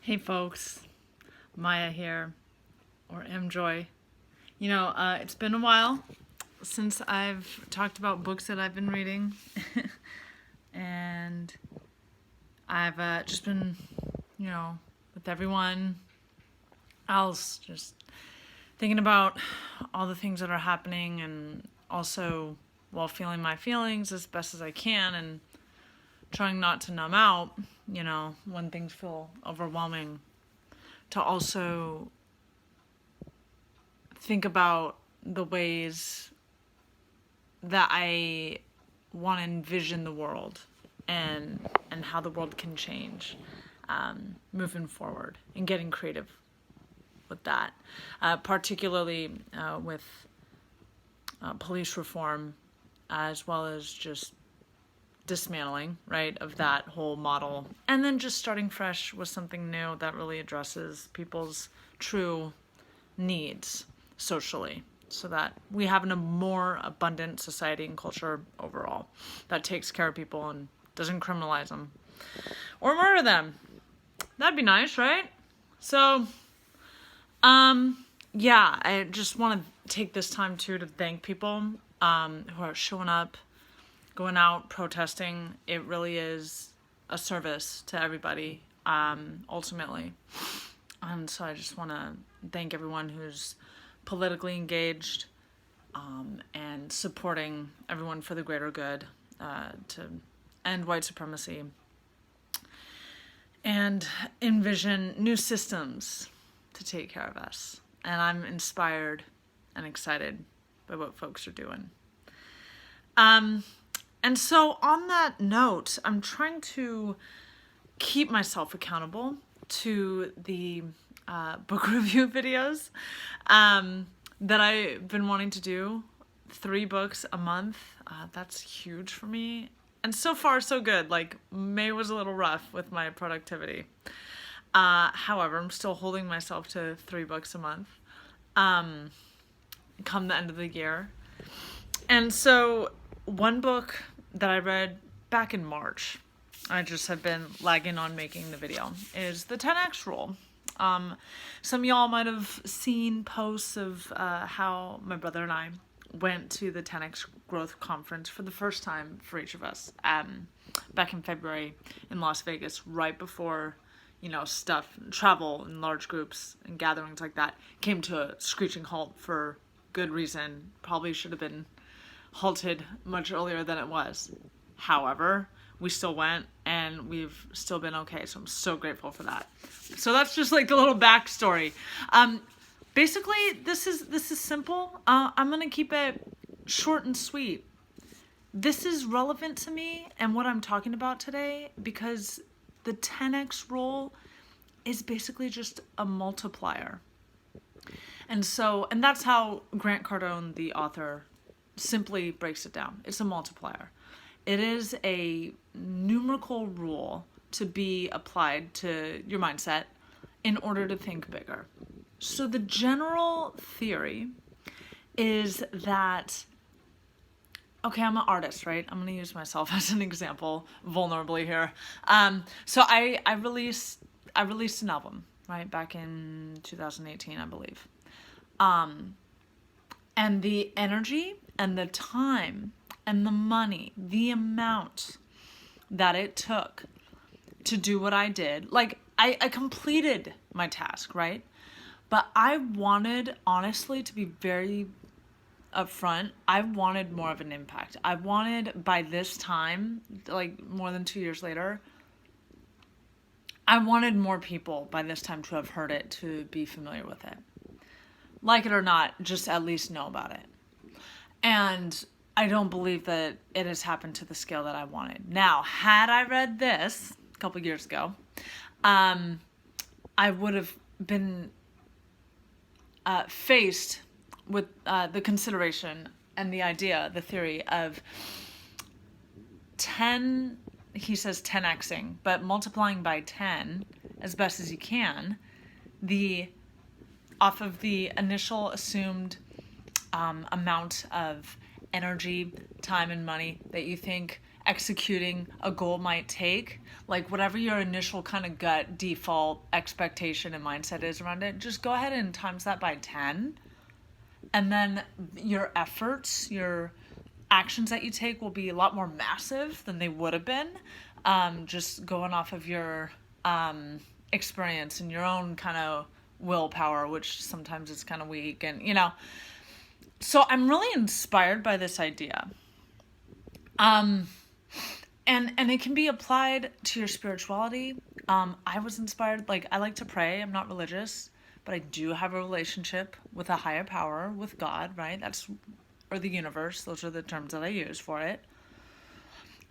Hey folks, Maya here, or MJoy. It's been a while since I've talked about books that I've been reading, and I've just been, with everyone else, just thinking about all the things that are happening, and also while feeling my feelings as best as I can, and trying not to numb out, when things feel overwhelming, to also think about the ways that I want to envision the world and how the world can change moving forward and getting creative with that, particularly with police reform, as well as just dismantling, right, of that whole model, and then just starting fresh with something new that really addresses people's true needs socially, so that we have a more abundant society and culture overall that takes care of people and doesn't criminalize them or murder them. That'd be nice, right? So, yeah, I just want to take this time too to thank people who are showing up, going out, protesting. It really is a service to everybody, ultimately. And so I just want to thank everyone who's politically engaged and supporting everyone for the greater good, to end white supremacy and envision new systems to take care of us. And I'm inspired and excited by what folks are doing. And so on that note, I'm trying to keep myself accountable to the book review videos that I've been wanting to do. 3 books a month. That's huge for me. And so far, so good. Like, May was a little rough with my productivity. However, I'm still holding myself to 3 books a month come the end of the year. And so one book that I read back in March, I just have been lagging on making the video, is the 10X Rule. Some of y'all might have seen posts of how my brother and I went to the 10X Growth Conference for the first time for each of us back in February in Las Vegas, right before, travel in large groups and gatherings like that came to a screeching halt for good reason. Probably should have been halted much earlier than it was. However, we still went and we've still been okay. So I'm so grateful for that. So that's just like the little backstory. Basically, this is simple. I'm going to keep it short and sweet. This is relevant to me and what I'm talking about today because the 10X rule is basically just a multiplier. And that's how Grant Cardone, the author, simply breaks it down. It's a multiplier. It is a numerical rule to be applied to your mindset in order to think bigger. So the general theory is that, okay, I'm an artist, right? I'm going to use myself as an example, vulnerably here. So I released an album, right, back in 2018, I believe. And the energy and the time and the money, the amount that it took to do what I did, like I completed my task, right? But I wanted, honestly, to be very upfront, I wanted more of an impact. I wanted, by this time, like more than 2 years later, I wanted more people by this time to have heard it, to be familiar with it. Like it or not, just at least know about it. And I don't believe that it has happened to the scale that I wanted. Now, had I read this a couple years ago, I would have been faced with the consideration and the idea, the theory of 10, he says 10xing, but multiplying by 10 as best as you can, off of the initial assumed amount of energy, time, and money that you think executing a goal might take, like whatever your initial kind of gut default expectation and mindset is around it, just go ahead and times that by 10. And then your efforts, your actions that you take will be a lot more massive than they would have been, just going off of your experience and your own kind of willpower, which sometimes is kind of weak. And, you know, so I'm really inspired by this idea. And it can be applied to your spirituality. I was inspired, like, I like to pray. I'm not religious, but I do have a relationship with a higher power, with God, right? Or the universe. Those are the terms that I use for it.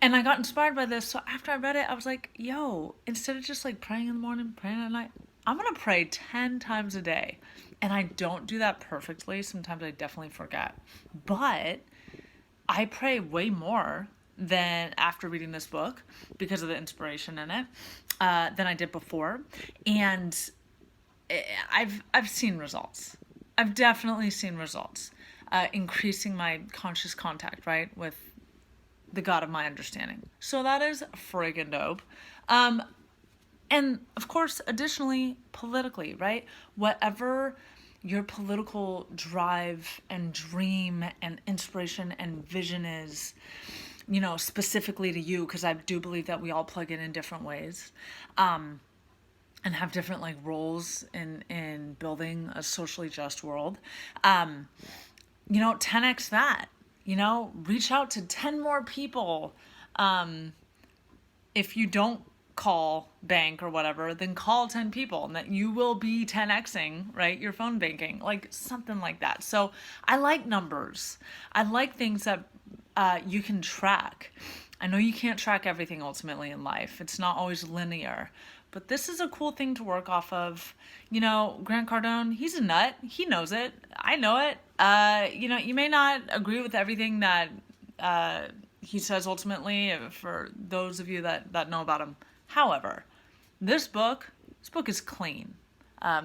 And I got inspired by this. So after I read it, I was like, yo, instead of just like praying in the morning, praying at night, I'm going to pray 10 times a day. And I don't do that perfectly. Sometimes I definitely forget. But I pray way more than after reading this book because of the inspiration in it than I did before. And I've seen results. I've definitely seen results. Increasing my conscious contact, right, with the God of my understanding. So that is friggin' dope. And of course, additionally, politically, right? Whatever your political drive and dream and inspiration and vision is, you know, specifically to you, because I do believe that we all plug in different ways. And have different like roles in building a socially just world. You know, 10x that, you know, reach out to 10 more people. If you don't call bank or whatever, then call 10 people and that you will be 10xing, right? Your phone banking, like something like that. So I like numbers. I like things that you can track. I know you can't track everything ultimately in life. It's not always linear. But this is a cool thing to work off of. You know, Grant Cardone, he's a nut. He knows it. I know it. You know, you may not agree with everything that he says ultimately, for those of you that know about him. However, this book is clean. As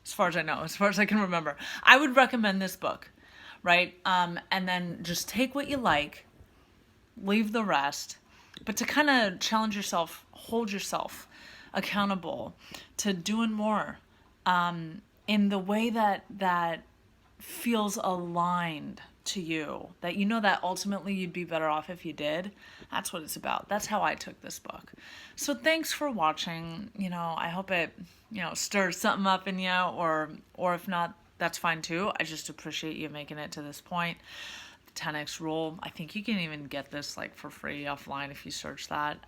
far as I know, as far as I can remember. I would recommend this book, right? And then just take what you like, leave the rest. But to kind of challenge yourself, hold yourself accountable to doing more in the way that feels aligned to you, that you know that ultimately you'd be better off if you did. That's what it's about. That's how I took this book. So thanks for watching. You know, I hope it, you know, stirs something up in you, or if not, that's fine too. I just appreciate you making it to this point. The 10x rule, I think you can even get this like for free offline if you search that.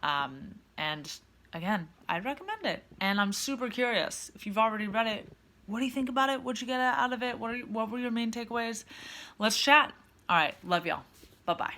And again, I'd recommend it. And I'm super curious. If you've already read it, what do you think about it? What'd you get out of it? What were your main takeaways? Let's chat. All right. Love y'all. Bye-bye.